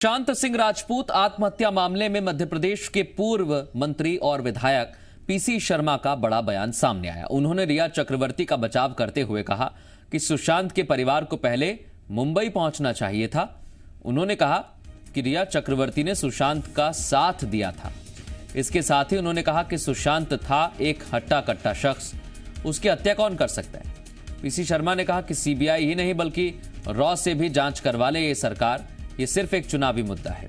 सुशांत सिंह राजपूत आत्महत्या मामले में मध्य प्रदेश के पूर्व मंत्री और विधायक पीसी शर्मा का बड़ा बयान सामने आया। उन्होंने रिया चक्रवर्ती का बचाव करते हुए कहा कि सुशांत के परिवार को पहले मुंबई पहुंचना चाहिए था। उन्होंने कहा कि रिया चक्रवर्ती ने सुशांत का साथ दिया था। इसके साथ ही उन्होंने कहा कि सुशांत था एक हट्टा कट्टा शख्स, उसकी हत्या कौन कर सकता है। पीसी शर्मा ने कहा कि सीबीआई ही नहीं बल्कि रॉ से भी जांच करवा ले ये सरकार, ये सिर्फ एक चुनावी मुद्दा है।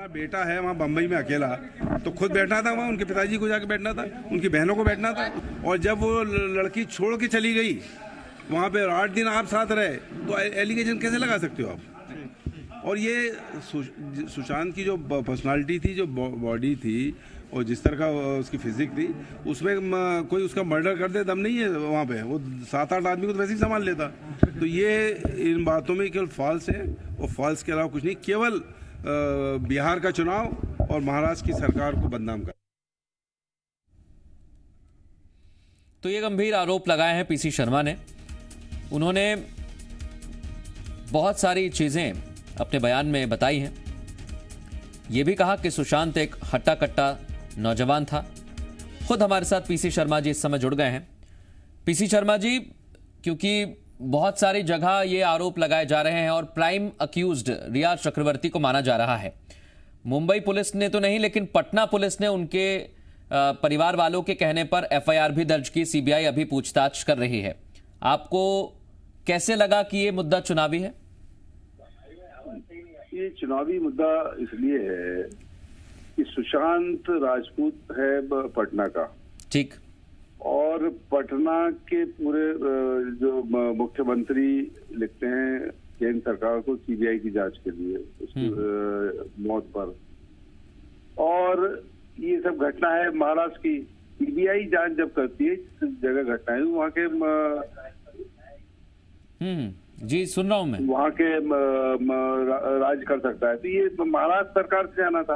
बेटा है वहाँ बंबई में अकेला, तो खुद बैठना था वहाँ, उनके पिताजी को जाके बैठना था, उनकी बहनों को बैठना था। और जब वो लड़की छोड़ के चली गई वहाँ पे 8 दिन आप साथ रहे, तो एलिगेशन कैसे लगा सकते हो आप। और ये सुशांत की जो पर्सनालिटी थी, जो बॉडी थी और जिस तरह का उसकी फिजिक थी, उसमें कोई उसका मर्डर कर दे दम नहीं है वहाँ पे। वो 7-8 आदमी को तो वैसे ही संभाल लेता। तो ये इन बातों में केवल फॉल्स है, और फॉल्स के अलावा कुछ नहीं, केवल बिहार का चुनाव और महाराष्ट्र की सरकार को बदनाम कर। तो ये गंभीर आरोप लगाए हैं पीसी शर्मा ने। उन्होंने बहुत सारी चीजें अपने बयान में बताई हैं। यह भी कहा कि सुशांत एक हट्टा कट्टा नौजवान था। खुद हमारे साथ पीसी शर्मा जी इस समय जुड़ गए हैं। पीसी शर्मा जी, क्योंकि बहुत सारी जगह ये आरोप लगाए जा रहे हैं और प्राइम अक्यूज्ड रिया चक्रवर्ती को माना जा रहा है। मुंबई पुलिस ने तो नहीं, लेकिन पटना पुलिस ने उनके परिवार वालों के कहने पर एफआईआर भी दर्ज की। सीबीआई अभी पूछताछ कर रही है। आपको कैसे लगा कि ये मुद्दा चुनावी है? ये चुनावी मुद्दा इसलिए है कि सुशांत राजपूत है पटना का, ठीक, और पटना के पूरे जो मुख्यमंत्री लिखते हैं केंद्र सरकार को सीबीआई की जांच के लिए उसकी मौत पर, और ये सब घटना है महाराष्ट्र की। सीबीआई जांच जब करती है जिस जगह घटना है वहाँ के जी सुन रहा हूं मैं, वहाँ के राज कर सकता है। तो ये महाराष्ट्र सरकार से आना था,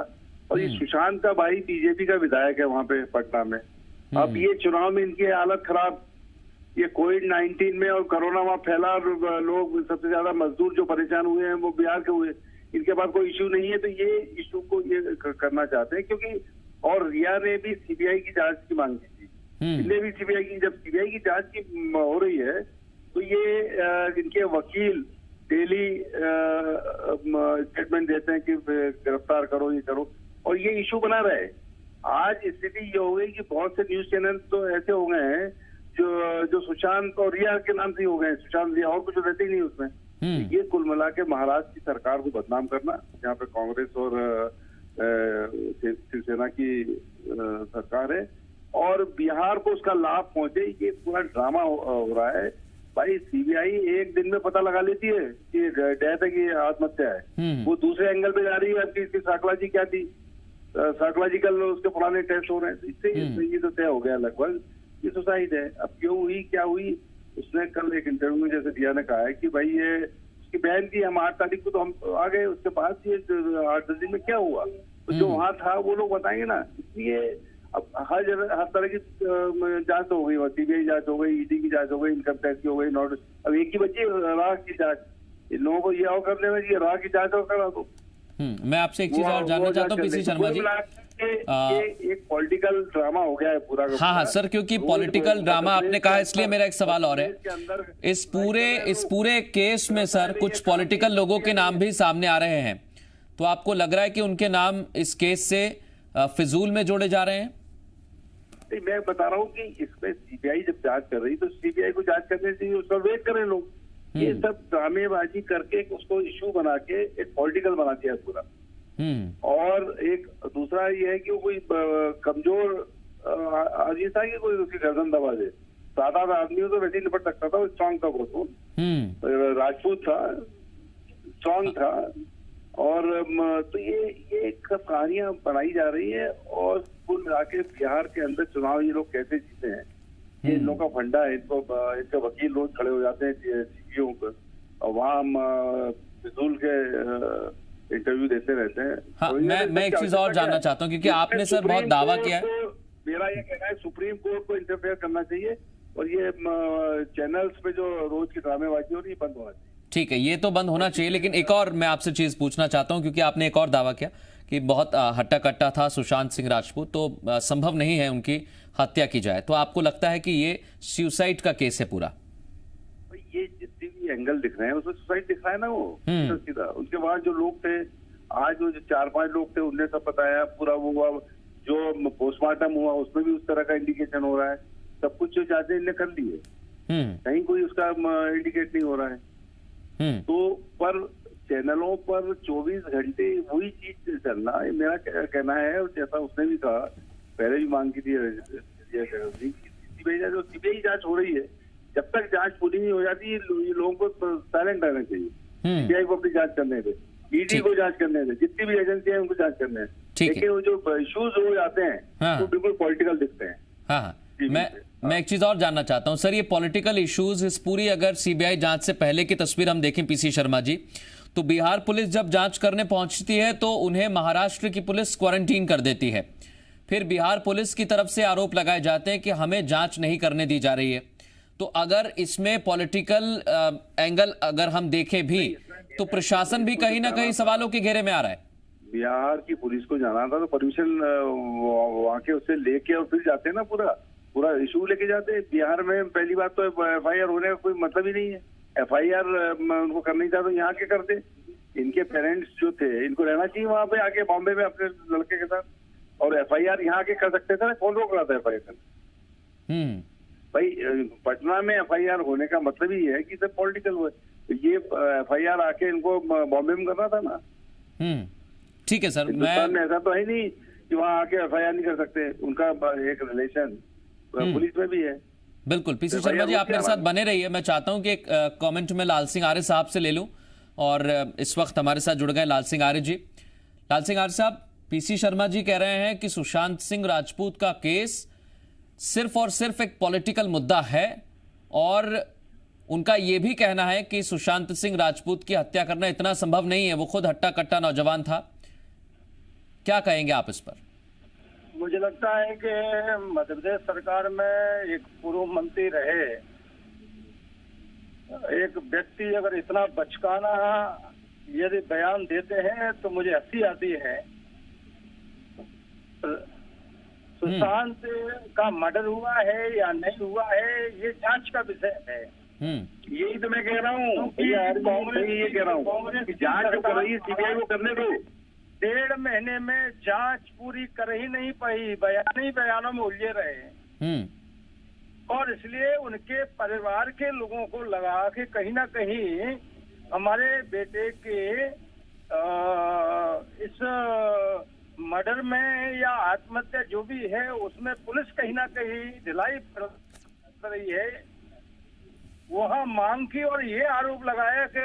और ये सुशांत का भाई बीजेपी का विधायक है वहाँ पे पटना में। अब ये चुनाव में इनकी हालत खराब, ये कोविड-19 में और कोरोना वहाँ फैला, और लोग सबसे ज्यादा मजदूर जो परेशान हुए हैं वो बिहार के हुए। इनके पास कोई इश्यू नहीं है, तो ये इश्यू को ये करना चाहते हैं। क्योंकि और रिया ने भी सीबीआई की जांच की मांग की थी, इनने भी सीबीआई की। जब सीबीआई की जांच की हो रही है तो ये इनके वकील डेली स्टेटमेंट देते हैं कि गिरफ्तार करो, ये करो, और ये इशू बना रहे। आज स्थिति ये हो गई कि बहुत से न्यूज चैनल तो ऐसे हो गए हैं जो सुशांत और रिया के नाम से हो गए हैं, सुशांत रिया, और कुछ रहते ही नहीं उसमें। ये कुल मिला के महाराष्ट्र की सरकार को बदनाम करना, जहाँ पे कांग्रेस और शिवसेना की सरकार है, और बिहार को उसका लाभ पहुंचे, ये पूरा ड्रामा हो रहा है। भाई सीबीआई एक दिन में पता लगा लेती है कि डेथ है कि आत्महत्या है। वो दूसरे एंगल पे जा रही है कि इसकी साइकोलॉजी क्या थी, साइकोलॉजिकल उसके पुराने टेस्ट हो रहे हैं। इससे ये तो तय हो गया लगभग, ये सुसाइड है। अब क्यों हुई, क्या हुई, उसने कल एक इंटरव्यू में जैसे दिया ने कहा है कि भाई ये उसकी बहन थी, हम 8 तारीख को तो हम आ गए, उसके बाद ये 8-10 दिन में क्या हुआ, तो जो वहाँ था वो लोग बताएंगे ना। इसलिए अब हर तरह की जांच हो गई, सीबीआई जांच हो गई, ईडी की जांच हो गई, इनकम टैक्स की हो गई, नोट, अब एक ही बची राह की जांच। इन लोगों को ये और कर देना चाहिए, राह की जांच और करा दो। मैं आपसे एक चीज और जानना चाहता हूँ पीसी शर्मा जी, एक पॉलिटिकल ड्रामा हो गया है पूरा। हाँ सर, क्योंकि पॉलिटिकल ड्रामा आपने कहा, इसलिए मेरा एक सवाल और है। इस पूरे केस में सर कुछ पॉलिटिकल लोगों के नाम भी सामने आ रहे हैं, तो आपको लग रहा है कि उनके नाम इस केस से फिजूल में जोड़े जा रहे हैं? मैं बता रहा हूँ कि इसमें सीबीआई जब जांच कर रही तो सीबीआई को जांच करने चाहिए, उसका वेट करें लोग। ये सब ड्रामेबाजी करके उसको इशू बना के एक पॉलिटिकल बना दिया पूरा। और एक दूसरा ये है कि वो कोई कमजोर आदमी था कि कोई उसकी गर्दन दबा दे। 7-8 आदमियों तो वैसे ही निपट सकता था, वो स्ट्रांग था, बहुत राजपूत था, स्ट्रांग था। और तो ये कहानियां बनाई जा रही है, और कुल मिला के बिहार के अंदर चुनाव ये लोग कैसे जीते हैं, ये इन लोगों का फंडा है। इनके वकील रोज खड़े हो जाते हैं सीपीओ पर, और वहाँ फिजूल के इंटरव्यू देते रहते हैं। हाँ, मैं एक चीज और जानना चाहता हूँ, क्योंकि आपने सर बहुत दावा किया है। मेरा ये कहना है सुप्रीम कोर्ट को इंटरफेयर करना चाहिए और ये चैनल्स पे जो रोज की ड्रामेबाजी हो रही है बंद होना चाहिए। ठीक है, ये तो बंद होना चाहिए, लेकिन एक और मैं आपसे चीज पूछना चाहता हूं, क्योंकि आपने एक और दावा किया कि बहुत हट्टा कट्टा था सुशांत सिंह राजपूत, तो संभव नहीं है उनकी हत्या की जाए। तो आपको लगता है कि ये सुसाइड का केस है पूरा? ये जितने भी एंगल दिख रहे हैं उसमें सुसाइड दिख रहा है ना वो सीधा। उसके बाद जो लोग थे, आज वो जो 4-5 लोग थे उनने सब बताया, पूरा वो जो पोस्टमार्टम हुआ उसमें भी उस तरह का इंडिकेशन हो रहा है। सब कुछ जो जांचें इनने कर ली है, कहीं कोई उसका इंडिकेट नहीं हो रहा है। तो पर चैनलों पर 24 घंटे वही चीज चलना, मेरा कहना है, और जैसा उसने भी कहा, पहले भी मांग की थी सीबीआई जांच हो रही है, जब तक जांच पूरी नहीं हो जाती ये लोगों को साइलेंट रहना चाहिए। सीबीआई को अपनी जांच करने दे, ईडी को जांच करने दे, जितनी भी एजेंसी है उनको जांच करने दे, लेकिन वो जो इश्यूज हो जाते हैं वो बिल्कुल पॉलिटिकल दिखते हैं। हाँ, मैं एक चीज और जानना चाहता हूं सर, ये पॉलिटिकल इश्यूज, इस पूरी अगर सीबीआई जांच से पहले की तस्वीर हम देखें पीसी शर्मा जी, तो बिहार पुलिस जब जांच करने पहुंचती है तो उन्हें महाराष्ट्र की पुलिस क्वारंटीन कर देती है। फिर बिहार पुलिस की तरफ से आरोप लगाए जाते हैं कि हमें जांच नहीं करने दी जा रही है। तो अगर इसमें पॉलिटिकल एंगल अगर हम देखें भी, तो प्रशासन भी कहीं ना कहीं सवालों के घेरे में आ रहा है। बिहार की पुलिस को जाना था तो परमिशन वहां के उससे लेके और फिर जाते हैं ना, पूरा इशू लेके जाते हैं। बिहार में पहली बात तो एफआईआर होने का कोई मतलब ही नहीं है। एफआईआर उनको करनी था तो यहाँ के करते। इनके पेरेंट्स जो थे इनको रहना चाहिए वहां पे आके बॉम्बे में अपने लड़के के साथ, और एफआईआर यहाँ के कर सकते थे ना। कौन रोक रहा था एफआईआर? भाई पटना में एफआईआर होने का मतलब ही है कि सब पॉलिटिकल हुए। ये एफआईआर आके इनको बॉम्बे में करना था ना। ठीक है सर, हिंदुस्तान में ऐसा तो है नहीं कि वहाँ आके एफआईआर नहीं कर सकते। उनका एक रिलेशन पुलिस में भी है। बिल्कुल। पीसी शर्मा जी, आप मेरे साथ बने रहिए। मैं चाहता हूं कि एक कमेंट में लाल सिंह आर्य साहब से ले लूं, और इस वक्त हमारे साथ जुड़ गए लाल सिंह आर्य जी। लाल सिंह आर्य साहब, पीसी शर्मा जी कह रहे हैं कि सुशांत सिंह राजपूत का केस सिर्फ और सिर्फ एक पॉलिटिकल मुद्दा है, और उनका यह भी कहना है कि सुशांत सिंह राजपूत की हत्या करना इतना संभव नहीं है, वो खुद हट्टा कट्टा नौजवान था। क्या कहेंगे आप इस पर? मुझे लगता है कि मध्य प्रदेश सरकार में एक पूर्व मंत्री रहे एक व्यक्ति अगर इतना बचकाना यदि बयान देते हैं तो मुझे हंसी आती है। सुशांत का मर्डर हुआ है या नहीं हुआ है, ये जांच का विषय है। यही तो मैं कह रहा हूँ, कांग्रेस ये कह रहा हूँ कि जांच जो कर रही है सीबीआई को करने दो। 1.5 महीने में जांच पूरी कर ही नहीं पाई, बयानों में उलझे रहे, और इसलिए उनके परिवार के लोगों को लगा के कहीं ना कहीं हमारे बेटे के इस मर्डर में या आत्महत्या जो भी है उसमें पुलिस कहीं ना कहीं ढिलाई कर रही है। वहाँ मांग की और ये आरोप लगाया कि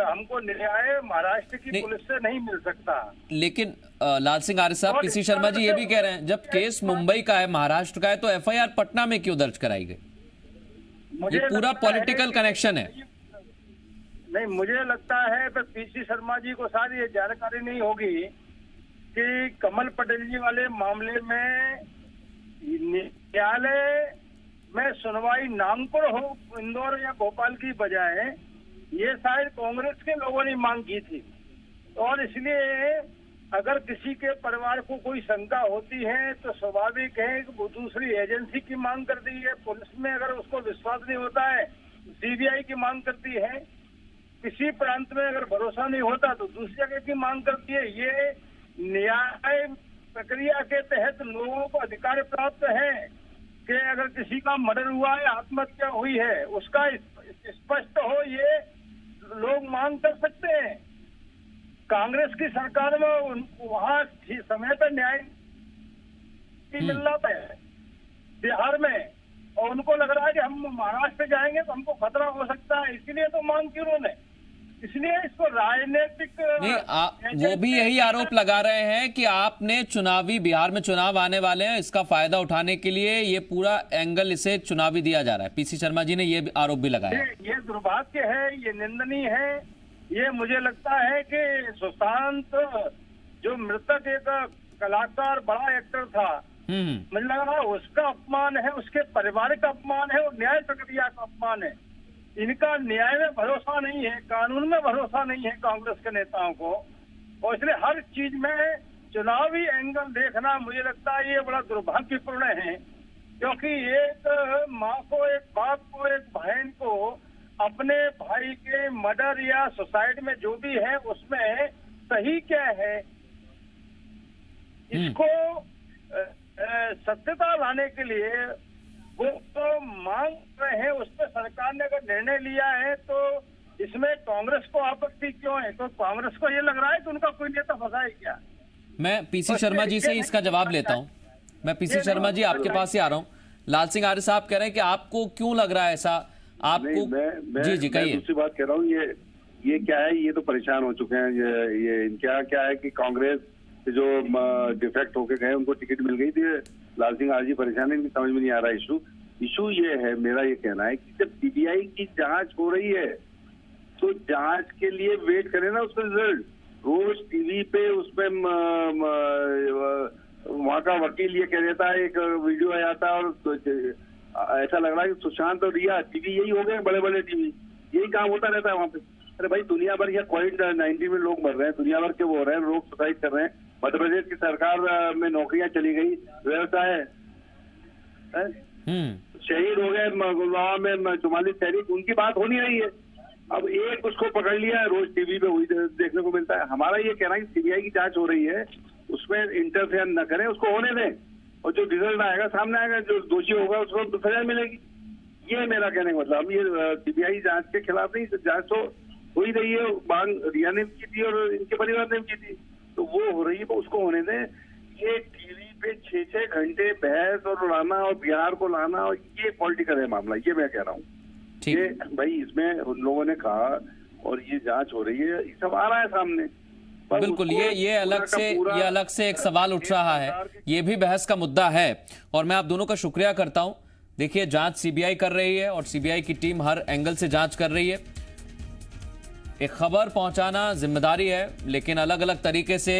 हमको न्याय महाराष्ट्र की पुलिस से नहीं मिल सकता। लेकिन लाल सिंह आर्य साहब, पीसी शर्मा जी ये भी कह रहे हैं जब केस मुंबई का है, महाराष्ट्र का है, तो एफआईआर पटना में क्यों दर्ज कराई गई? ये पूरा पॉलिटिकल कनेक्शन है। नहीं, मुझे लगता है तो पीसी शर्मा जी को सारी ये जानकारी नहीं होगी कि कमल पटेल जी वाले मामले में न्यायालय में सुनवाई नागपुर हो, इंदौर या भोपाल की बजाय ये शायद कांग्रेस के लोगों ने मांग की थी, और इसलिए अगर किसी के परिवार को कोई शंका होती है तो स्वाभाविक है कि वो दूसरी एजेंसी की मांग करती है। पुलिस में अगर उसको विश्वास नहीं होता है सीबीआई की मांग करती है, किसी प्रांत में अगर भरोसा नहीं होता तो दूसरी जगह की मांग करती है। ये न्याय प्रक्रिया के तहत लोगों को अधिकार प्राप्त है कि अगर किसी का मर्डर हुआ है, आत्महत्या हुई है, उसका स्पष्ट हो, ये लोग मांग कर सकते हैं। कांग्रेस की सरकार में वहाँ समय पर न्याय मिल रहा है बिहार में, और उनको लग रहा है कि हम महाराष्ट्र जाएंगे तो हमको खतरा हो सकता है, इसीलिए तो मांग की उन्होंने। इसलिए इसको राजनीतिक नहीं, वो भी यही आरोप लगा रहे हैं कि आपने चुनावी, बिहार में चुनाव आने वाले हैं, इसका फायदा उठाने के लिए ये पूरा एंगल इसे चुनावी दिया जा रहा है। पीसी शर्मा जी ने ये आरोप भी लगाया। ये दुर्भाग्य है, ये निंदनीय है। ये मुझे लगता है कि सुशांत जो मृतक एक कलाकार बड़ा एक्टर था, मुझे लग रहा है उसका अपमान है, उसके परिवार का अपमान है और न्याय प्रक्रिया का अपमान है। इनका न्याय में भरोसा नहीं है, कानून में भरोसा नहीं है कांग्रेस के नेताओं को, और इसलिए हर चीज में चुनावी एंगल देखना मुझे लगता है ये बड़ा दुर्भाग्यपूर्ण है। क्योंकि एक माँ को, एक बाप को, एक बहन को अपने भाई के मर्डर या सुसाइड में जो भी है उसमें सही क्या है, इसको सत्यता लाने के लिए वो तो मांग रहे हैं। उस पर सरकार ने अगर निर्णय लिया है तो इसमें कांग्रेस को आपत्ति क्यों है? तो कांग्रेस को ये लग रहा है कि उनका कोई नेता फंसा है क्या? मैं पीसी शर्मा जी से इसका जवाब लेता हूं। मैं पीसी शर्मा जी आपके पास ही आ रहा हूं। लाल सिंह आर्य साहब कह रहे हैं कि आपको क्यों लग रहा है ऐसा? आपको जी कहिए। दूसरी बात कह रहा हूँ, ये क्या है, ये तो परेशान हो चुके हैं। ये क्या है कि कांग्रेस से जो डिफेक्ट होके गए उनको टिकट मिल गई थी। लाल सिंह आर्य जी परेशान है, इनकी समझ में नहीं आ रहा इशू ये है। मेरा ये कहना है कि जब सीबीआई की जांच हो रही है तो जांच के लिए वेट करें ना उसका रिजल्ट। रोज टीवी पे उसमें वहां का वकील ये कह देता है, एक वीडियो आ जाता है और ऐसा लग रहा है कि सुशांत और रिया टीवी यही हो गए, बड़े बड़े टीवी यही काम होता रहता है वहां पे। अरे भाई दुनिया भर या कोविड-19 में लोग मर रहे हैं, दुनिया भर के वो हो रहे हैं, लोग सुसाइड कर रहे हैं। मध्य प्रदेश की सरकार में नौकरियां चली गई, व्यवसाय है, शहीद हो गए गुलवामा में 44 सैनिक, उनकी बात हो नहीं रही है। अब एक उसको पकड़ लिया, रोज टीवी पे वही देखने को मिलता है। हमारा ये कहना है कि सीबीआई की जांच हो रही है, उसमें इंटरफेयर न करें, उसको होने दें, और जो रिजल्ट आएगा सामने आएगा, जो दोषी होगा उसको तो सजा मिलेगी। ये मेरा कहने का मतलब। हम ये सीबीआई जांच के खिलाफ नहीं, जांच तो हो ही रही है, मांग रिया ने की थी और इनके परिवार ने की थी, तो वो हो रही है, तो उसको होने दें। ये टीवी पे 6-6 घंटे बहस और उड़ाना और बिहार को लाना, और ये पॉलिटिकल है मामला, ये मैं कह रहा हूँ। ये भाई इसमें उन लोगों ने कहा और ये जांच हो रही है, ये सब आ रहा है सामने। बिल्कुल, ये अलग से एक सवाल उठ रहा है, ये भी बहस का मुद्दा है। और मैं आप दोनों का शुक्रिया करता हूं। देखिए, जांच सीबीआई कर रही है और सीबीआई की टीम हर एंगल से जांच कर रही है। एक खबर पहुंचाना जिम्मेदारी है, लेकिन अलग अलग तरीके से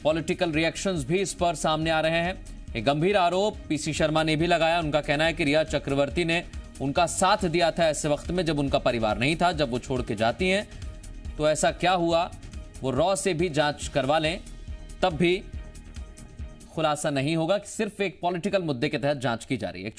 पॉलिटिकल रिएक्शंस भी इस पर सामने आ रहे हैं। एक गंभीर आरोप पीसी शर्मा ने भी लगाया। उनका कहना है कि रिया चक्रवर्ती ने उनका साथ दिया था ऐसे वक्त में जब उनका परिवार नहीं था। जब वो छोड़ के जाती हैं तो ऐसा क्या हुआ, वो रॉ से भी जांच करवा लें, तब भी खुलासा नहीं होगा कि सिर्फ एक पॉलिटिकल मुद्दे के तहत जांच की जा रही है। एक